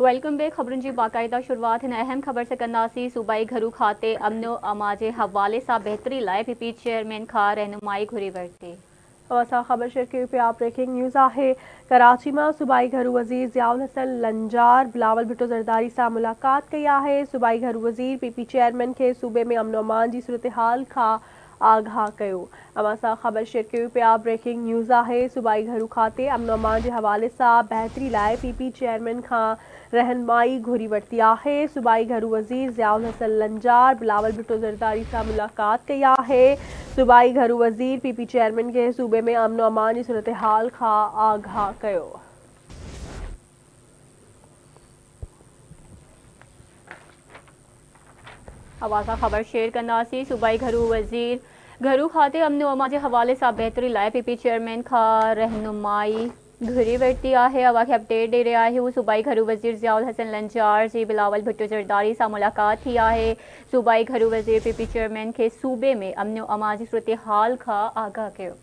Welcome back. खबरुन जी बाकायदा शुरुआत हिन अहम खबर से कंदासीं। सूबाई घरू खाते अमनो अमा जे हवाले सां बहितरी लाइ पीपी चेयरमैन खां रहनुमाई घुरी वरिती। असां ख़बर शेयर कयूं पिया। ब्रेकिंग न्यूज़ आहे। कराची में सूबाई घरू वज़ीर ज़ियाउल हसन लंजार बिलावल भुट्टो ज़रदारी सां मुलाक़ात कई आहे। सूबाई घरू वज़ीर पीपी चेयरमैन के सूबे में अमन अमान की सूरत हाल का आगाह कयो। असां ख़बर शेयर कयूं पिया। ब्रेकिंग न्यूज़ आहे। सूबाई घरू खाते अमन अमान के हवाले सां बहितरी लाइ पीपी चेयरमैन खां रहनुमाई घुरी वरिती आहे। सूबाई घरू वज़ीर ज़ियाउल हसन लंजार बिलावल भुट्टो ज़रदारी सां मुलाक़ात कई आहे। सूबाई घरू वज़ीर पीपी चेयरमैन के सूबे में अमन अमान की सूरत हाल का आगाह कयो। अवासा खबर शेयर कंदासीं। सूबाई घरू वज़ीर घरू खाते अमन अमा जे हवाले सां बहितरी लाइ पीपी चेयरमैन खां रहनुमाई घुरी वरिती आहे। अवा खे अपडेट दे रहिया आहियूं। सूबाई घरू वज़ीर ज़ियाउल हसन लंजार जी बिलावल भुट्टो ज़रदारी सां मुलाक़ात थी आहे। सूबाई घरू वज़ीर पीपी चेयरमैन के सूबे में अमन अमा जी सूरत हाल का आगाह कयो।